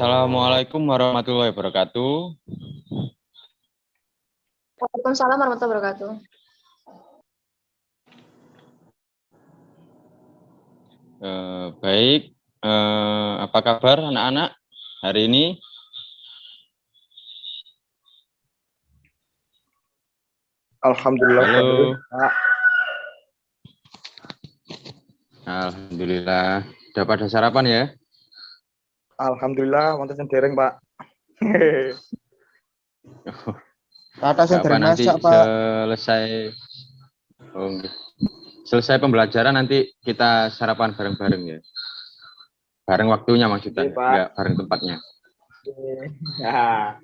Assalamualaikum warahmatullahi wabarakatuh. Waalaikumsalam warahmatullahi wabarakatuh. Baik, apa kabar anak-anak hari ini? Alhamdulillah. Halo. Pak. Alhamdulillah. Udah pada sarapan ya? Alhamdulillah, wonten dereng, Pak. Kata sing Apa dereng nanti masak, Pak. selesai pembelajaran nanti kita sarapan bareng-bareng ya? Bareng waktunya maksudnya, Iya, Pak. enggak bareng tempatnya. Ya.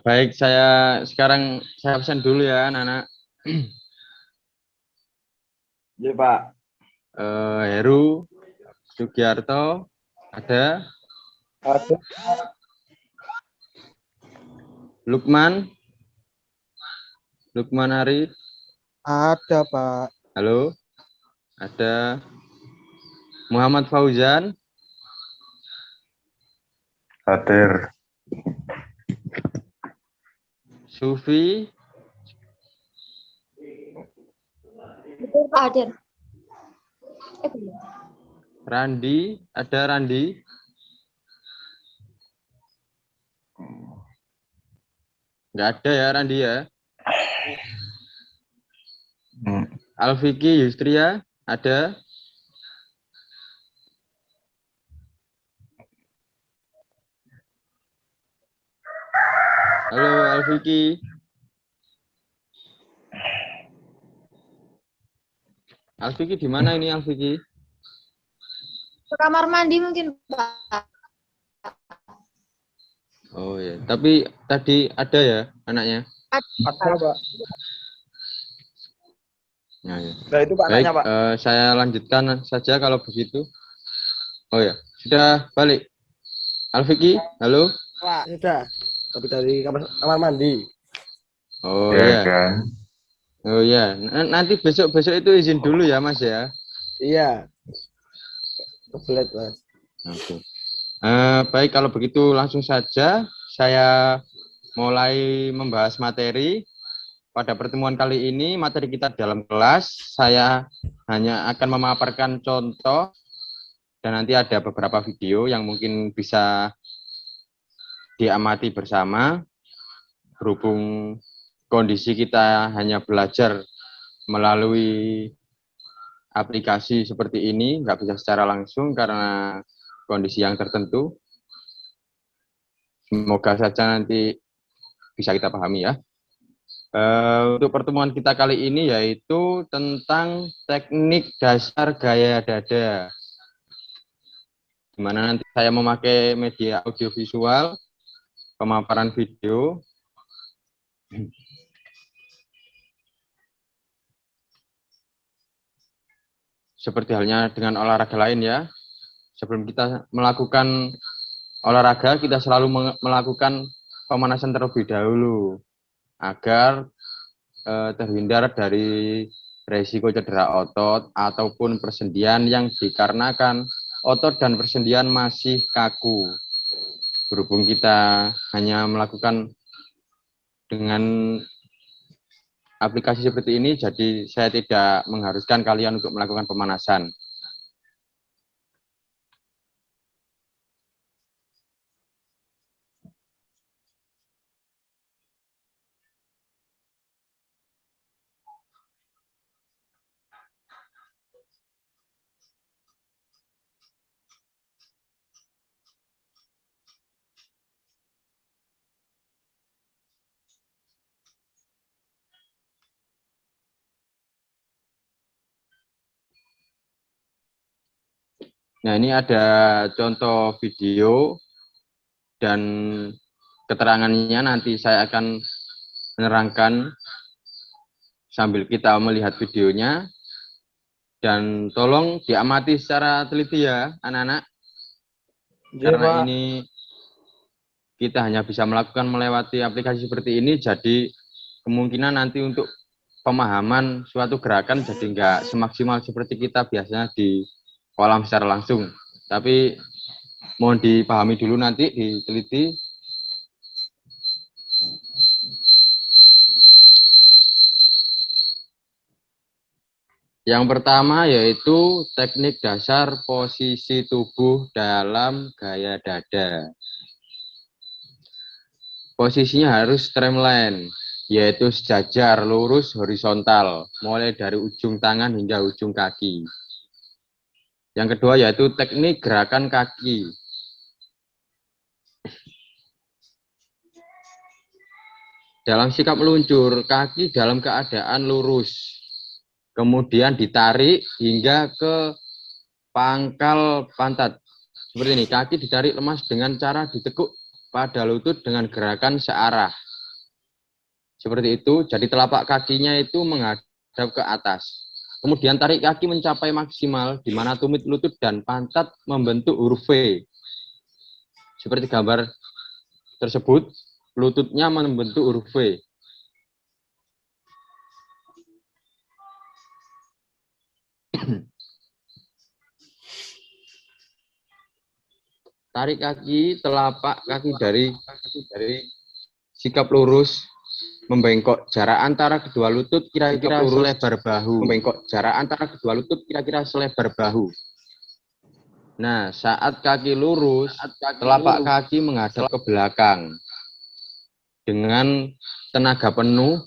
Baik, saya absen dulu ya anak-anak. Iya, Pak. Heru, Sugiarto, ada? Ada. Lukman Arif, Ada, Pak. halo, ada. Muhammad Fauzan, hadir. Sufi, Betul, Pak Hadir. Randi, ada Randi? Nggak ada ya Randi ya? Alfiki Yustria, ada? Halo Alfiki. Alfiki di mana ini Alfiki? Ke kamar mandi mungkin, Pak. Oh ya, tapi tadi ada ya anaknya? Ada, Pak. Ya, ya. Nah, itu Pak Baik, nanya, Pak. saya lanjutkan saja kalau begitu. Oh ya, sudah balik. Alfiki, halo? Pak, sudah. Tapi dari kamar mandi. Oh Ya, ya. kan? Oh ya, nanti besok itu izin dulu ya Mas ya. Iya. Kebelet, Mas. Oke. Baik kalau begitu langsung saja saya mulai membahas materi. Pada pertemuan kali ini materi kita dalam kelas saya hanya akan memaparkan contoh dan nanti ada beberapa video yang mungkin bisa diamati bersama. Berhubung kondisi kita hanya belajar melalui aplikasi seperti ini, nggak bisa secara langsung karena kondisi yang tertentu. Semoga saja nanti bisa kita pahami ya. Untuk pertemuan kita kali ini yaitu tentang teknik dasar gaya dada. Di mana nanti saya memakai media audiovisual, pemaparan video. Seperti halnya dengan olahraga lain ya. Sebelum kita melakukan olahraga, kita selalu melakukan pemanasan terlebih dahulu agar terhindar dari resiko cedera otot ataupun persendian yang dikarenakan otot dan persendian masih kaku. Berhubung kita hanya melakukan dengan aplikasi seperti ini, jadi saya tidak mengharuskan kalian untuk melakukan pemanasan. Nah, ini ada contoh video dan keterangannya nanti saya akan menerangkan sambil kita melihat videonya. Dan tolong diamati secara teliti ya, anak-anak. Karena Pak. ini kita hanya bisa melakukan melewati aplikasi seperti ini, jadi kemungkinan nanti untuk pemahaman suatu gerakan jadi nggak semaksimal seperti kita biasanya di kolam secara langsung. Tapi mohon dipahami dulu nanti, diteliti. Yang pertama yaitu teknik dasar posisi tubuh dalam gaya dada. Posisinya harus streamline, yaitu sejajar, lurus, horizontal, mulai dari ujung tangan hingga ujung kaki. Yang kedua yaitu teknik gerakan kaki. Dalam sikap meluncur, kaki dalam keadaan lurus. Kemudian ditarik hingga ke pangkal pantat. Seperti ini, kaki ditarik lemas dengan cara ditekuk pada lutut dengan gerakan searah. Seperti itu, jadi telapak kakinya itu menghadap ke atas. Kemudian tarik kaki mencapai maksimal, di mana tumit lutut dan pantat membentuk huruf V. Seperti gambar tersebut, lututnya membentuk huruf V. Tarik kaki, telapak kaki dari sikap lurus, membengkok. Jarak antara kedua lutut kira-kira selebar bahu. Membengkok. Jarak antara kedua lutut kira-kira selebar bahu. Nah, saat kaki lurus, telapak kaki menghadap ke belakang. Dengan tenaga penuh,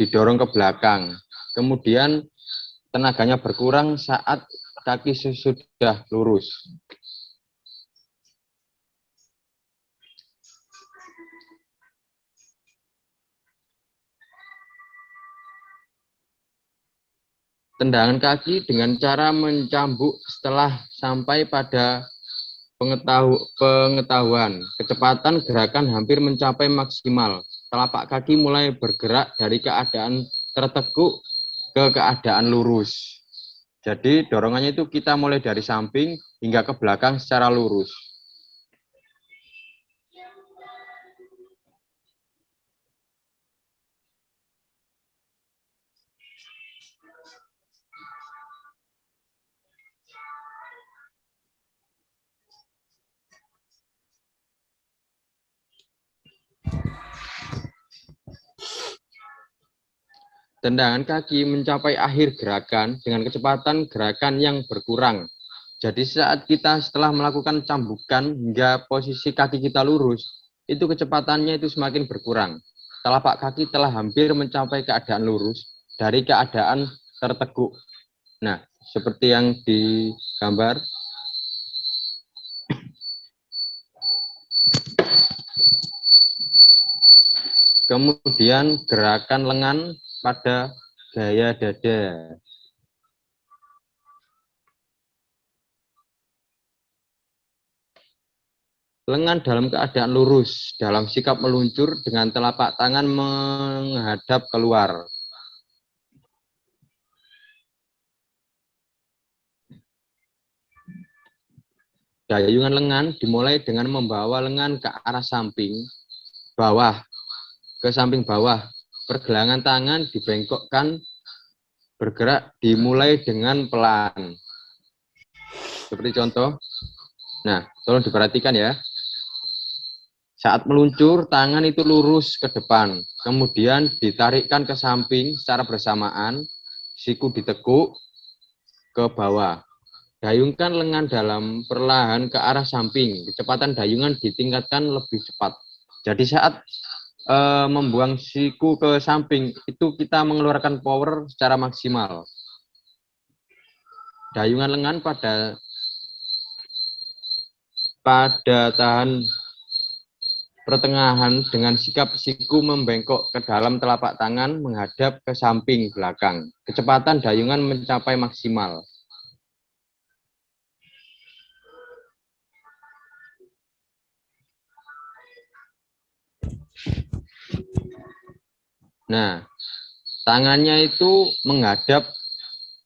didorong ke belakang. Kemudian, tenaganya berkurang saat kaki sudah lurus. Tendangan kaki dengan cara mencambuk setelah sampai pada pengetahuan. Kecepatan gerakan hampir mencapai maksimal. Telapak kaki mulai bergerak dari keadaan tertekuk ke keadaan lurus. Jadi dorongannya itu kita mulai dari samping hingga ke belakang secara lurus. Tendangan kaki mencapai akhir gerakan dengan kecepatan gerakan yang berkurang. Jadi saat kita setelah melakukan cambukan hingga posisi kaki kita lurus, itu kecepatannya itu semakin berkurang. Telapak kaki telah hampir mencapai keadaan lurus dari keadaan tertekuk. Nah, seperti yang digambar. Kemudian gerakan lengan pada gaya dada. Lengan dalam keadaan lurus, dalam sikap meluncur dengan telapak tangan menghadap keluar. Dayungan lengan dimulai dengan membawa lengan ke arah samping, bawah, ke samping bawah. Pergelangan tangan dibengkokkan, bergerak dimulai dengan pelan. Seperti contoh. Nah, tolong diperhatikan ya. Saat meluncur, tangan itu lurus ke depan. Kemudian ditarikkan ke samping secara bersamaan, siku ditekuk ke bawah. Dayungkan lengan dalam perlahan ke arah samping. Kecepatan dayungan ditingkatkan lebih cepat. Jadi saat membuang siku ke samping, itu kita mengeluarkan power secara maksimal. Dayungan lengan pada tahan pertengahan dengan sikap siku membengkok ke dalam telapak tangan menghadap ke samping belakang. Kecepatan dayungan mencapai maksimal. Nah, tangannya itu menghadap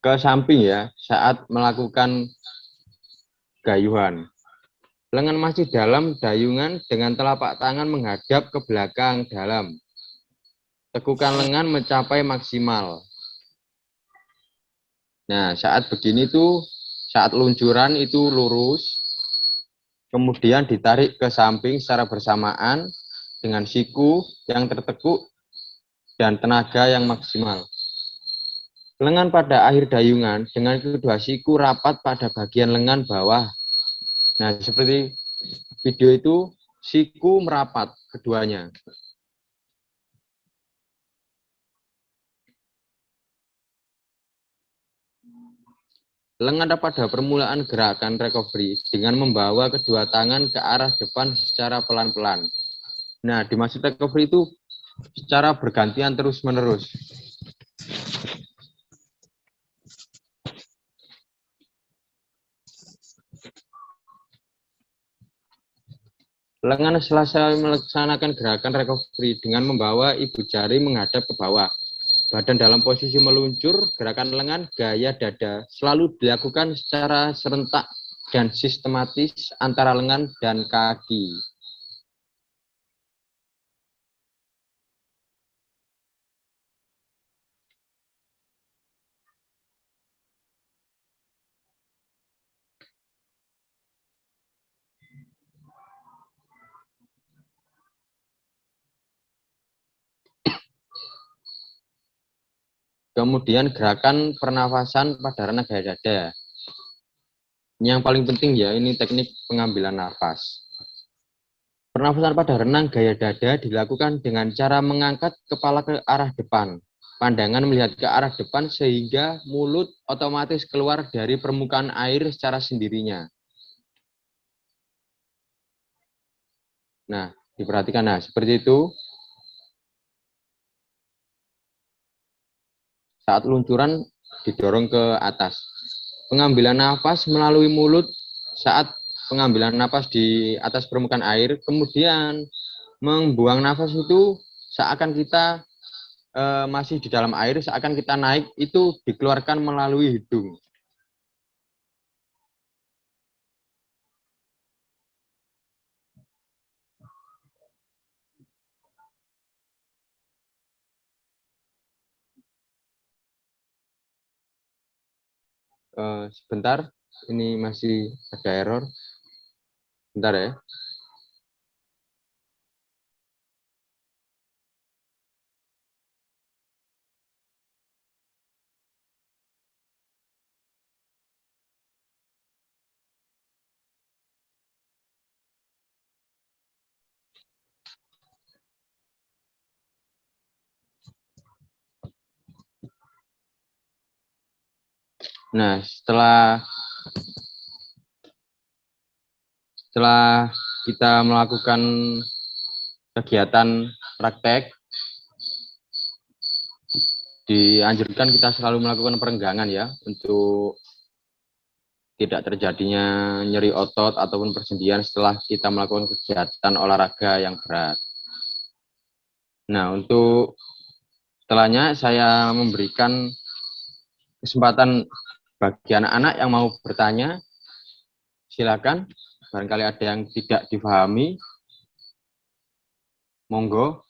ke samping ya saat melakukan gayuhan. Lengan masih dalam dayungan dengan telapak tangan menghadap ke belakang dalam. Tekukan lengan mencapai maksimal. Nah, saat begini tuh, saat luncuran itu lurus. kemudian ditarik ke samping secara bersamaan dengan siku yang tertekuk dan tenaga yang maksimal. Lengan pada akhir dayungan dengan kedua siku rapat pada bagian lengan bawah. Nah, seperti video itu, siku merapat keduanya. Lengan pada permulaan gerakan recovery dengan membawa kedua tangan ke arah depan secara pelan-pelan. Nah, dimaksud recovery itu secara bergantian terus-menerus. Lengan selesai melaksanakan gerakan recovery dengan membawa ibu jari menghadap ke bawah. Badan dalam posisi meluncur, gerakan lengan gaya dada selalu dilakukan secara serentak dan sistematis antara lengan dan kaki. Kemudian gerakan pernafasan pada rena gaya dada. Ini yang paling penting ya, ini teknik pengambilan nafas. Pernafasan pada renang gaya dada dilakukan dengan cara mengangkat kepala ke arah depan. Pandangan melihat ke arah depan sehingga mulut otomatis keluar dari permukaan air secara sendirinya. Nah, diperhatikan. Nah, seperti itu. Saat luncuran didorong ke atas. Pengambilan nafas melalui mulut saat pengambilan nafas di atas permukaan air, kemudian membuang nafas itu seakan kita masih di dalam air, seakan kita naik, itu dikeluarkan melalui hidung. Sebentar, ini masih ada error. Bentar ya. Nah, setelah kita melakukan kegiatan praktek, dianjurkan kita selalu melakukan perenggangan ya, untuk tidak terjadinya nyeri otot ataupun persendian setelah kita melakukan kegiatan olahraga yang berat. Nah, untuk setelahnya saya memberikan kesempatan bagi anak-anak yang mau bertanya, silakan. Barangkali ada yang tidak dipahami, monggo.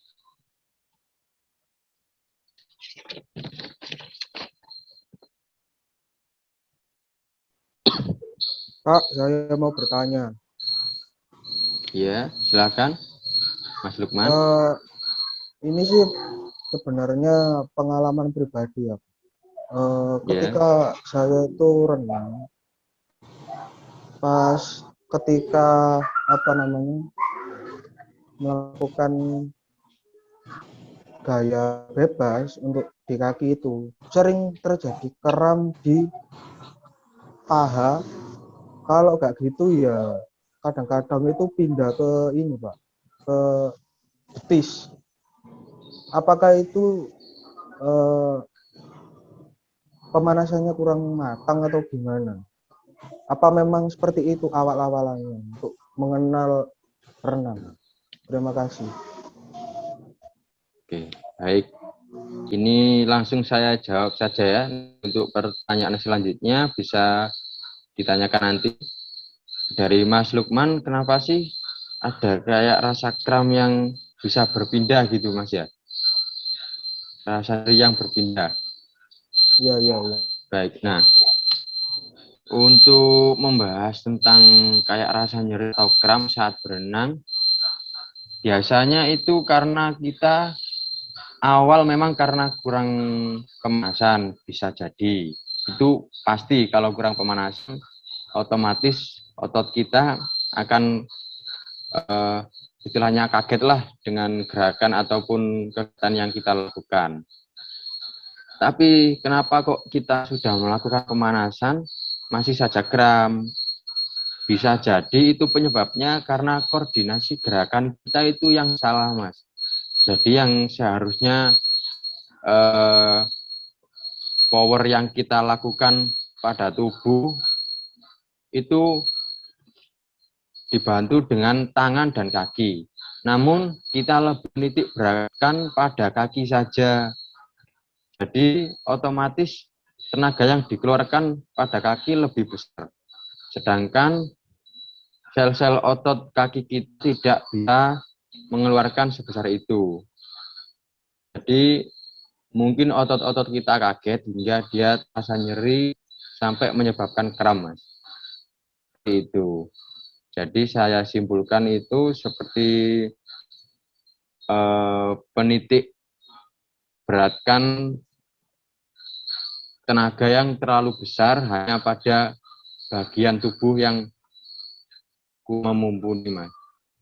Pak, saya mau bertanya. Ya, silakan, Mas Lukman. Ini sih sebenarnya pengalaman pribadi ya. Ketika saya itu renang, pas ketika melakukan gaya bebas untuk di kaki itu sering terjadi kram di paha. Kalau nggak gitu ya kadang-kadang itu pindah ke ini Pak, ke betis. Apakah itu pemanasannya kurang matang atau gimana? Apa memang seperti itu awal-awalannya untuk mengenal renang? Terima kasih. Oke, baik. Ini langsung saya jawab saja ya. Untuk pertanyaan selanjutnya bisa ditanyakan nanti. Dari Mas Lukman, kenapa sih ada kayak rasa kram yang bisa berpindah gitu Mas ya? Rasa nyeri yang berpindah. Iya. Baik, nah Untuk membahas tentang kayak rasa nyeri atau kram saat berenang, biasanya itu karena kita awal memang karena kurang pemanasan, bisa jadi. Itu pasti kalau kurang pemanasan, otomatis otot kita akan istilahnya kaget lah dengan gerakan ataupun kegiatan yang kita lakukan. Tapi kenapa kok kita sudah melakukan pemanasan, masih saja kram? Bisa jadi itu penyebabnya karena koordinasi gerakan kita itu yang salah, Mas. Jadi yang seharusnya power yang kita lakukan pada tubuh itu dibantu dengan tangan dan kaki. Namun kita lebih menitik beratkan pada kaki saja. Jadi otomatis tenaga yang dikeluarkan pada kaki lebih besar. Sedangkan sel-sel otot kaki kita tidak bisa mengeluarkan sebesar itu. Jadi mungkin otot-otot kita kaget hingga dia terasa nyeri sampai menyebabkan kram, Mas. Itu. Jadi saya simpulkan itu seperti penitik beratkan tenaga yang terlalu besar hanya pada bagian tubuh yang mumpuni, Mas.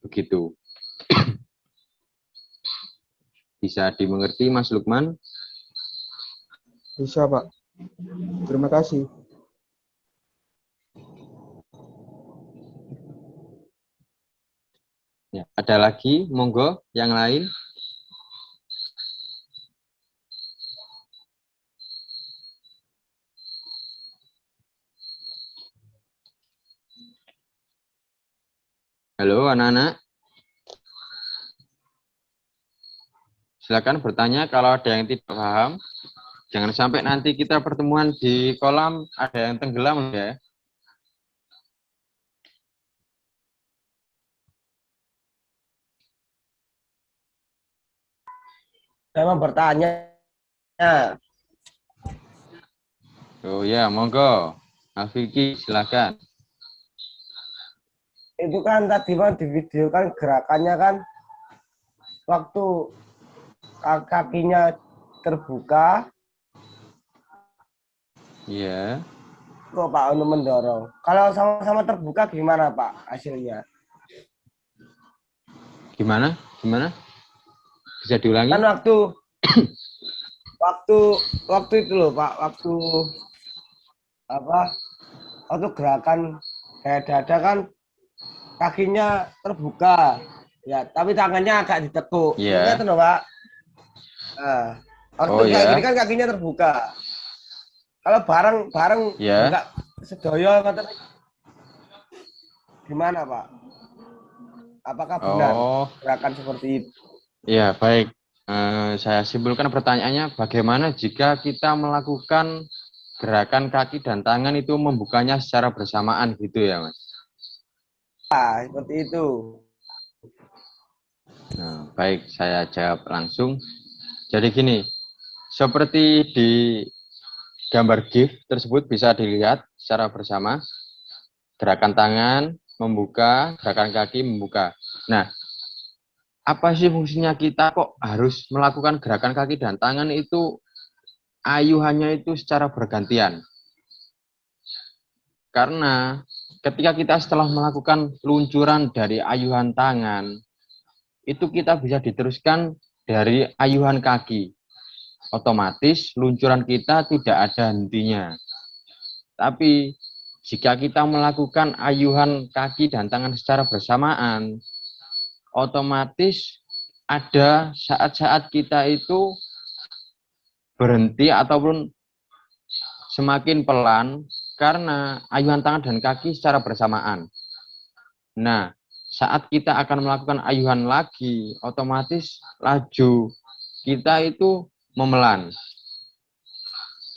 Begitu. Bisa dimengerti, Mas Lukman? Bisa, Pak. Terima kasih. Ya, ada lagi, monggo yang lain. Halo anak-anak. Silakan bertanya kalau ada yang tidak paham. Jangan sampai nanti kita pertemuan di kolam ada yang tenggelam ya. Saya mau bertanya. Oh ya, monggo. Alfiki, silakan. Itu kan tadi kan di video kan gerakannya kan waktu kakinya terbuka, Iya. kok Pak untuk mendorong. Kalau sama-sama terbuka gimana Pak hasilnya? Gimana? Gimana? Bisa diulangi? Kan waktu itu loh Pak, waktu gerakan kayak dada kan kakinya terbuka, ya, tapi tangannya agak ditekuk. Iya. Ingat loh Pak. Nah, waktu kayak gini kan kakinya terbuka. Kalau bareng enggak sedoyo gimana Pak? Apakah benar gerakan seperti itu? Ya, baik. Saya simpulkan pertanyaannya, bagaimana jika kita melakukan gerakan kaki dan tangan itu membukanya secara bersamaan gitu ya, Mas? Ah, seperti itu. Nah, baik, saya jawab langsung. Jadi gini, seperti di gambar GIF tersebut bisa dilihat secara bersama, gerakan tangan membuka, gerakan kaki membuka. Nah, apa sih fungsinya kita kok harus melakukan gerakan kaki dan tangan itu ayuhannya itu secara bergantian? Karena ketika kita setelah melakukan luncuran dari ayuhan tangan, itu kita bisa diteruskan dari ayuhan kaki. Otomatis luncuran kita tidak ada hentinya. Tapi jika kita melakukan ayuhan kaki dan tangan secara bersamaan, otomatis ada saat-saat kita itu berhenti ataupun semakin pelan karena ayuhan tangan dan kaki secara bersamaan. Nah, saat kita akan melakukan ayuhan lagi, otomatis laju kita itu memelan.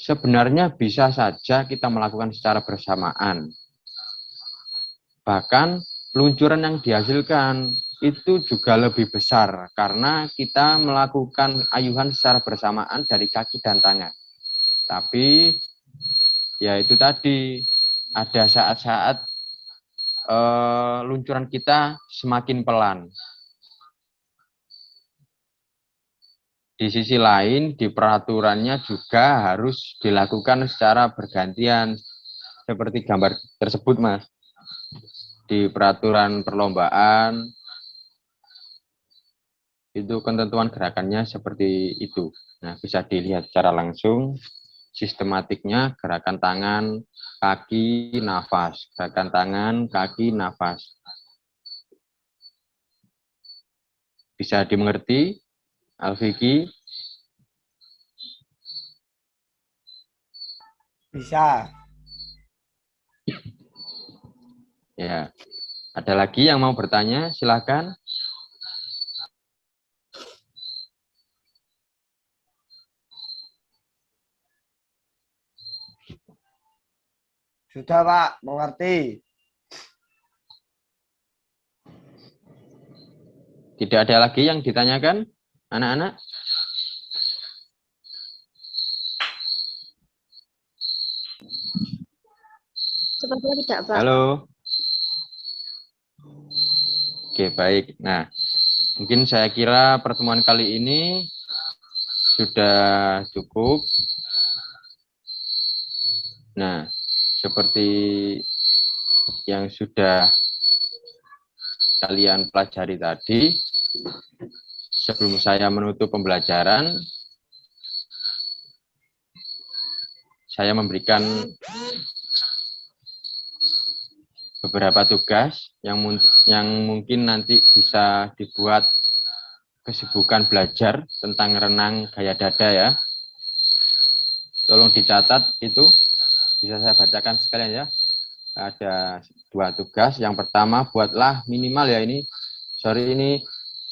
Sebenarnya bisa saja kita melakukan secara bersamaan. Bahkan peluncuran yang dihasilkan itu juga lebih besar karena kita melakukan ayuhan secara bersamaan dari kaki dan tangan. Tapi ya itu tadi, ada saat-saat luncuran kita semakin pelan. Di sisi lain, di peraturannya juga harus dilakukan secara bergantian, seperti gambar tersebut, Mas. Di peraturan perlombaan, itu ketentuan gerakannya seperti itu. Nah, bisa dilihat secara langsung, sistematiknya gerakan tangan, kaki, nafas. Gerakan tangan, kaki, nafas. Bisa dimengerti? Alfiki? Bisa. Ya. Ada lagi yang mau bertanya? Silakan. Sudah, Pak. Mengerti. Tidak ada lagi yang ditanyakan, anak-anak? Sepertinya tidak, Pak. Halo. Oke, baik. Nah, mungkin saya kira pertemuan kali ini sudah cukup. Nah, seperti yang sudah kalian pelajari tadi, sebelum saya menutup pembelajaran, saya memberikan beberapa tugas yang mungkin nanti bisa dibuat kesibukan belajar tentang renang gaya dada ya. Tolong dicatat itu, bisa saya bacakan sekalian ya. Ada 2 tugas. Yang pertama, buatlah minimal ya ini. Sorry ini,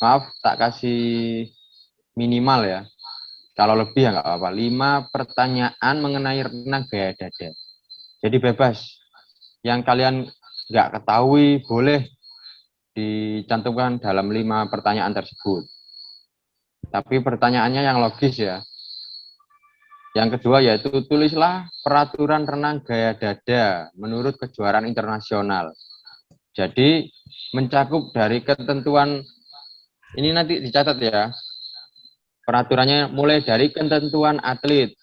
maaf tak kasih minimal ya. Kalau lebih ya nggak apa-apa. 5 pertanyaan mengenai renang gaya dada. Jadi bebas. Yang kalian nggak ketahui boleh dicantumkan dalam 5 pertanyaan tersebut. Tapi pertanyaannya yang logis ya. Yang kedua yaitu tulislah peraturan renang gaya dada menurut kejuaraan internasional. Jadi mencakup dari ketentuan, ini nanti dicatat ya, peraturannya mulai dari ketentuan atlet.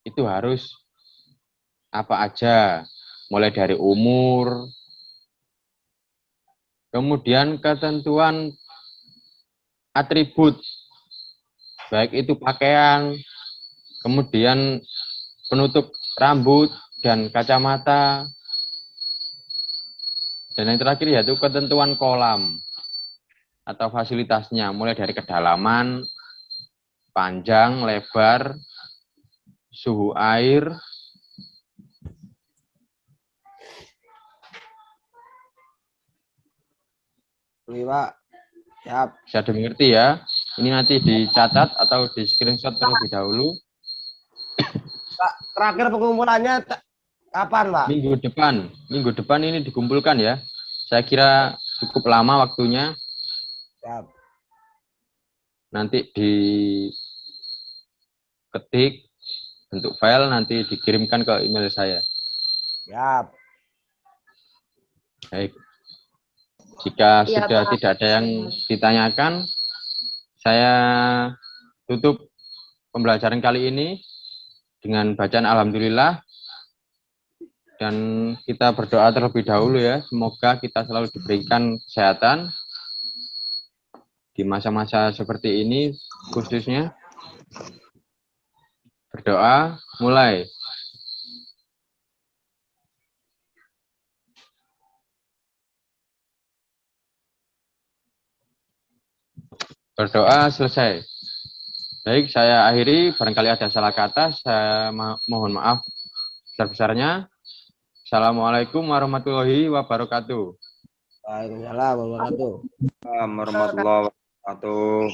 Itu harus apa aja, mulai dari umur, kemudian ketentuan atribut, baik itu pakaian, kemudian penutup rambut dan kacamata, dan yang terakhir yaitu ketentuan kolam atau fasilitasnya, mulai dari kedalaman, panjang, lebar, suhu air, Pak. Siap. bisa dimengerti ya. Ini nanti dicatat atau di screenshot terlebih dahulu. Pak, terakhir pengumpulannya kapan, Pak? Minggu depan ini dikumpulkan ya. Saya kira cukup lama waktunya. Siap. Nanti diketik bentuk file, nanti dikirimkan ke email saya. Siap. Baik. Jika Iya, sudah Pak. tidak ada yang ditanyakan, saya tutup pembelajaran kali ini dengan bacaan alhamdulillah, dan kita berdoa terlebih dahulu ya, semoga kita selalu diberikan kesehatan di masa-masa seperti ini khususnya. Berdoa, mulai. Berdoa, selesai. Baik, saya akhiri. Barangkali ada salah kata, saya mohon maaf sebesar-besarnya. Assalamualaikum warahmatullahi wabarakatuh. Waalaikumsalam warahmatullahi wabarakatuh. Warahmatullahi wabarakatuh.